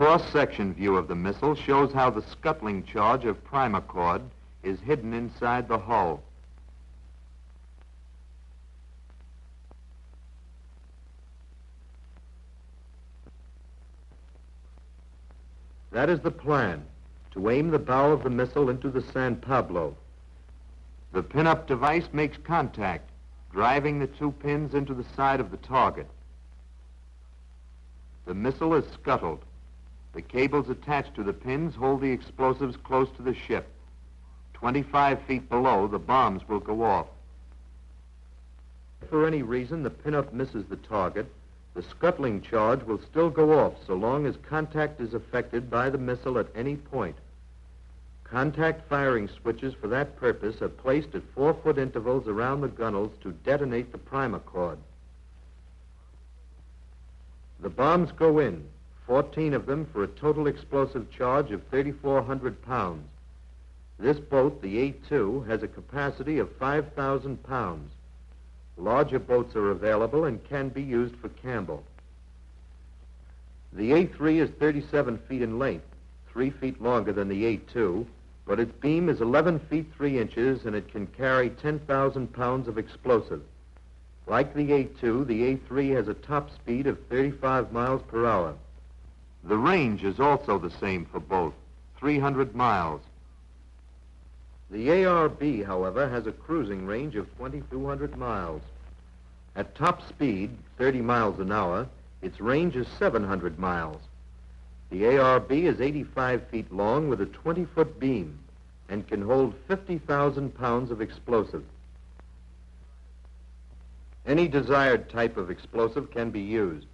cross-section view of the missile shows how the scuttling charge of primacord is hidden inside the hull. That is the plan, to aim the bow of the missile into the San Pablo. The pin-up device makes contact, driving the two pins into the side of the target. The missile is scuttled. The cables attached to the pins hold the explosives close to the ship. 25 feet below, the bombs will go off. If for any reason the pin-up misses the target, the scuttling charge will still go off so long as contact is effected by the missile at any point. Contact firing switches for that purpose are placed at 4-foot intervals around the gunnels to detonate the primacord. The bombs go in, 14 of them for a total explosive charge of 3,400 pounds. This boat, the A-2, has a capacity of 5,000 pounds. Larger boats are available and can be used for Campbell. The A-3 is 37 feet in length, 3 feet longer than the A-2, but its beam is 11 feet 3 inches and it can carry 10,000 pounds of explosive. Like the A-2, the A-3 has a top speed of 35 miles per hour. The range is also the same for both, 300 miles. The ARB, however, has a cruising range of 2,200 miles. At top speed, 30 miles an hour, its range is 700 miles. The ARB is 85 feet long with a 20-foot beam and can hold 50,000 pounds of explosive. Any desired type of explosive can be used.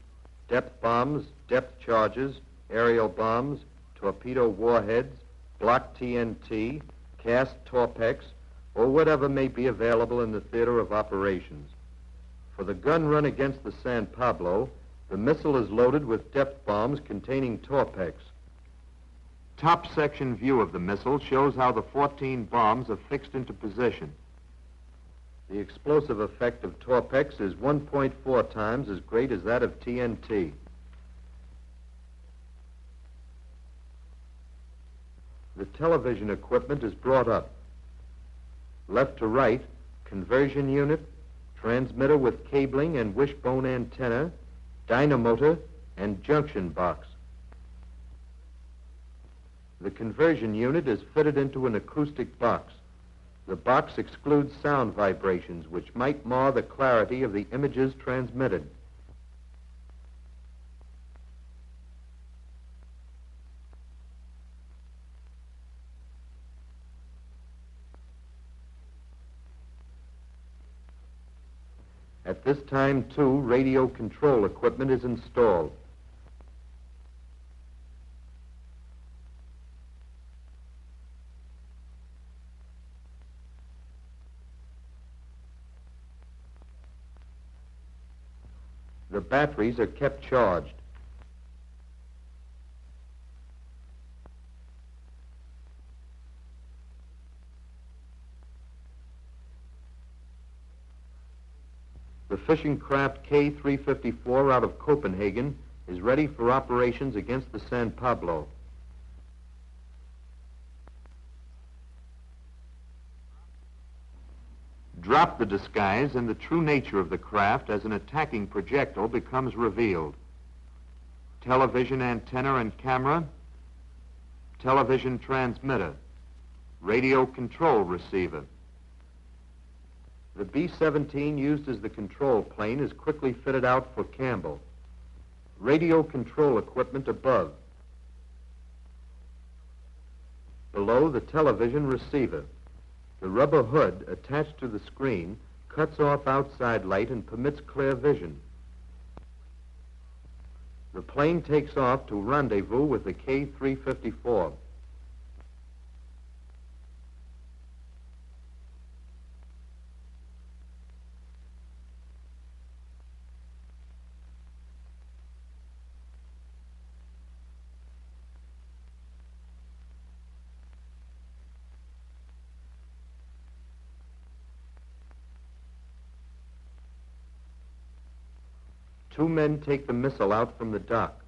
Depth bombs, depth charges, aerial bombs, torpedo warheads, block TNT, cast Torpex, or whatever may be available in the theater of operations. For the gun run against the San Pablo, the missile is loaded with depth bombs containing Torpex. Top section view of the missile shows how the 14 bombs are fixed into position. The explosive effect of Torpex is 1.4 times as great as that of TNT. The television equipment is brought up. Left to right, conversion unit, transmitter with cabling and wishbone antenna, dynamotor, and junction box. The conversion unit is fitted into an acoustic box. The box excludes sound vibrations which might mar the clarity of the images transmitted. At this time, too, radio control equipment is installed. The batteries are kept charged. The fishing craft K-354 out of Copenhagen is ready for operations against the San Pablo. Drop the disguise and the true nature of the craft as an attacking projectile becomes revealed. Television antenna and camera, television transmitter, radio control receiver. The B-17 used as the control plane is quickly fitted out for Campbell. Radio control equipment above. Below, the television receiver. The rubber hood attached to the screen cuts off outside light and permits clear vision. The plane takes off to rendezvous with the K-354. Two men take the missile out from the dock.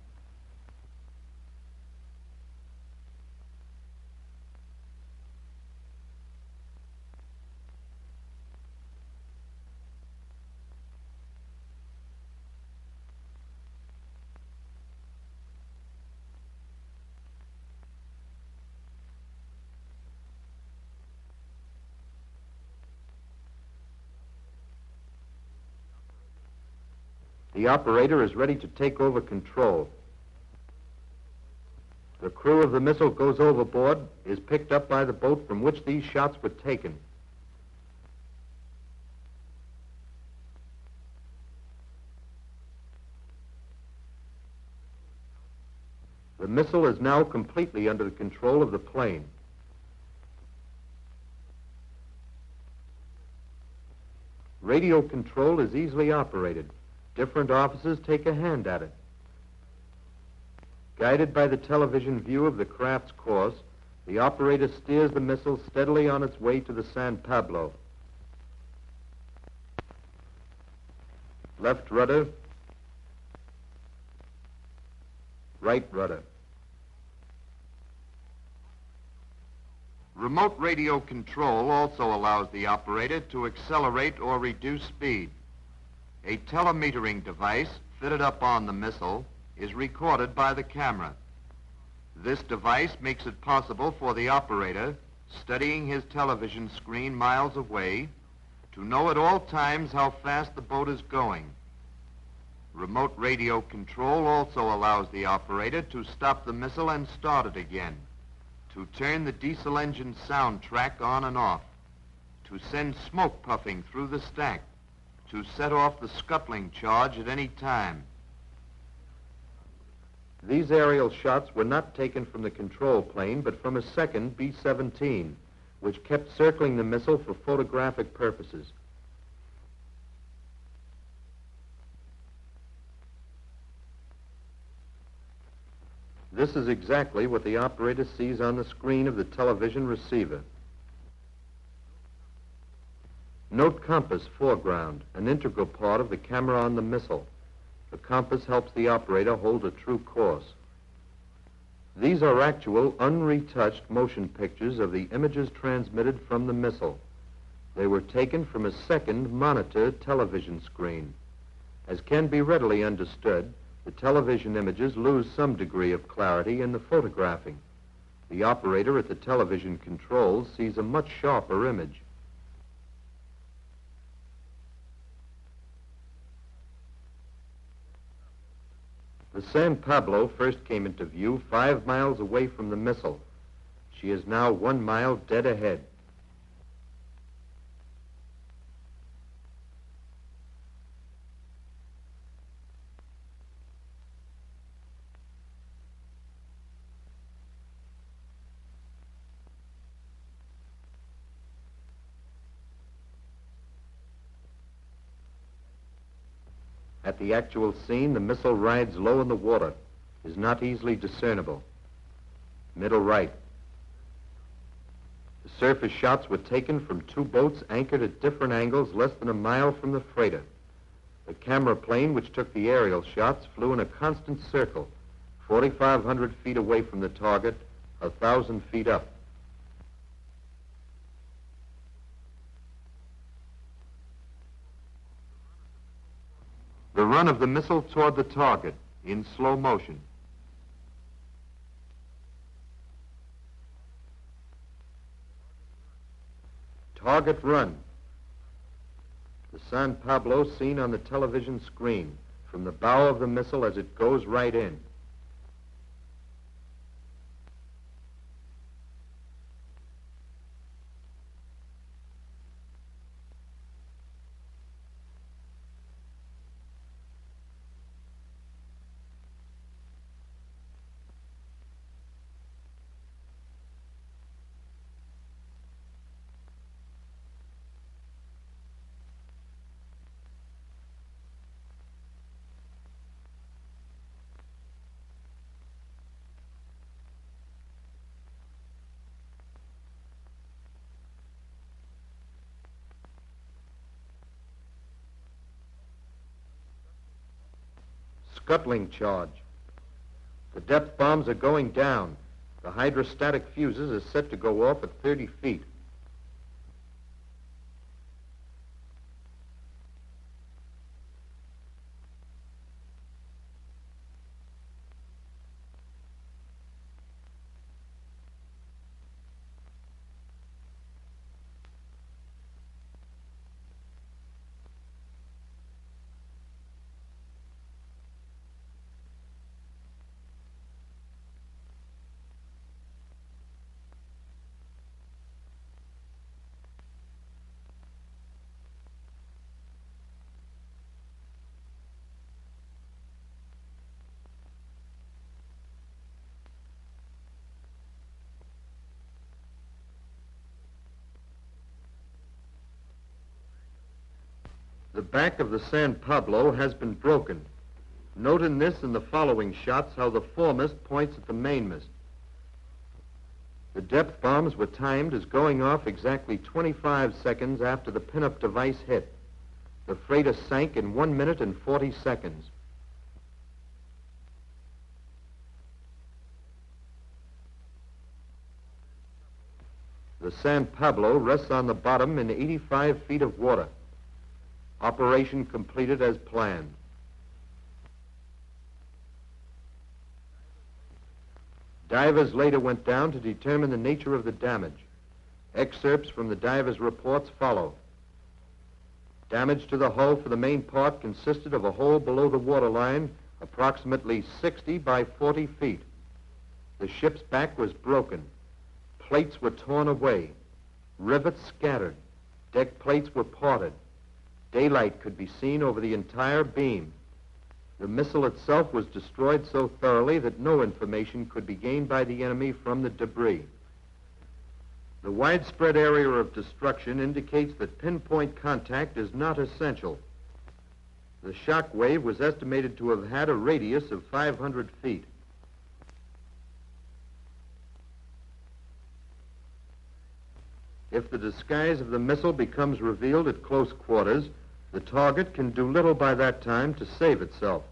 The operator is ready to take over control. The crew of the missile goes overboard, is picked up by the boat from which these shots were taken. The missile is now completely under the control of the plane. Radio control is easily operated. Different officers take a hand at it. Guided by the television view of the craft's course, the operator steers the missile steadily on its way to the San Pablo. Left rudder, right rudder. Remote radio control also allows the operator to accelerate or reduce speed. A telemetering device fitted up on the missile is recorded by the camera. This device makes it possible for the operator, studying his television screen miles away, to know at all times how fast the boat is going. Remote radio control also allows the operator to stop the missile and start it again, to turn the diesel engine soundtrack on and off, to send smoke puffing through the stack, to set off the scuttling charge at any time. These aerial shots were not taken from the control plane, but from a second B-17, which kept circling the missile for photographic purposes. This is exactly what the operator sees on the screen of the television receiver. Note compass foreground, an integral part of the camera on the missile. The compass helps the operator hold a true course. These are actual, unretouched motion pictures of the images transmitted from the missile. They were taken from a second monitor television screen. As can be readily understood, the television images lose some degree of clarity in the photographing. The operator at the television controls sees a much sharper image. The San Pablo first came into view 5 miles away from the missile. She is now 1 mile dead ahead. At the actual scene, the missile rides low in the water, is not easily discernible. Middle right. The surface shots were taken from 2 boats anchored at different angles less than a mile from the freighter. The camera plane which took the aerial shots flew in a constant circle, 4,500 feet away from the target, 1,000 feet up. The run of the missile toward the target in slow motion. Target run. The San Pablo seen on the television screen from the bow of the missile as it goes right in. Scuttling charge. The depth bombs are going down. The hydrostatic fuses are set to go off at 30 feet. The back of the San Pablo has been broken. Note in this and the following shots how the foremast points at the mainmast. The depth bombs were timed as going off exactly 25 seconds after the pinup device hit. The freighter sank in 1 minute and 40 seconds. The San Pablo rests on the bottom in 85 feet of water. Operation completed as planned. Divers later went down to determine the nature of the damage. Excerpts from the divers' reports follow. Damage to the hull for the main part consisted of a hole below the waterline, approximately 60 by 40 feet. The ship's back was broken. Plates were torn away. Rivets scattered. Deck plates were parted. Daylight could be seen over the entire beam. The missile itself was destroyed so thoroughly that no information could be gained by the enemy from the debris. The widespread area of destruction indicates that pinpoint contact is not essential. The shock wave was estimated to have had a radius of 500 feet. If the disguise of the missile becomes revealed at close quarters, the target can do little by that time to save itself.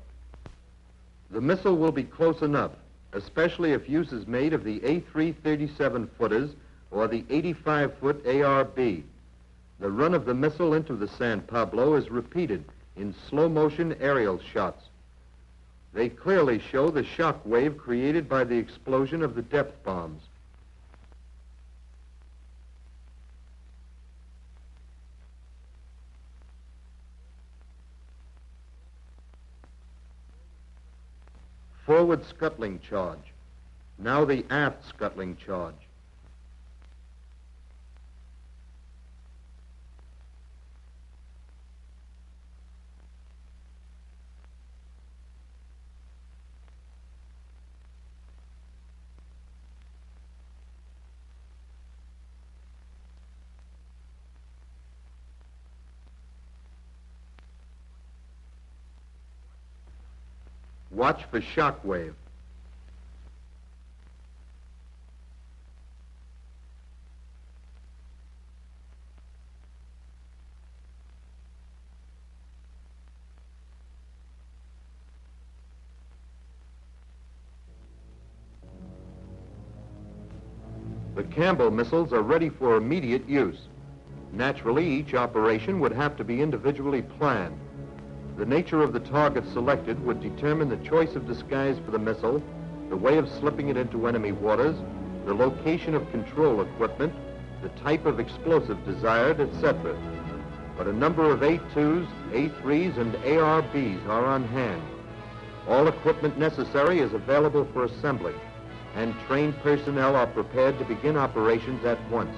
The missile will be close enough, especially if use is made of the A3 37-footers or the 85-foot ARB. The run of the missile into the San Pablo is repeated in slow-motion aerial shots. They clearly show the shock wave created by the explosion of the depth bombs. Forward scuttling charge. Now the aft scuttling charge. Watch for shock wave. The Campbell missiles are ready for immediate use. Naturally, each operation would have to be individually planned. The nature of the target selected would determine the choice of disguise for the missile, the way of slipping it into enemy waters, the location of control equipment, the type of explosive desired, etc. But a number of A2s, A3s, and ARBs are on hand. All equipment necessary is available for assembly, and trained personnel are prepared to begin operations at once.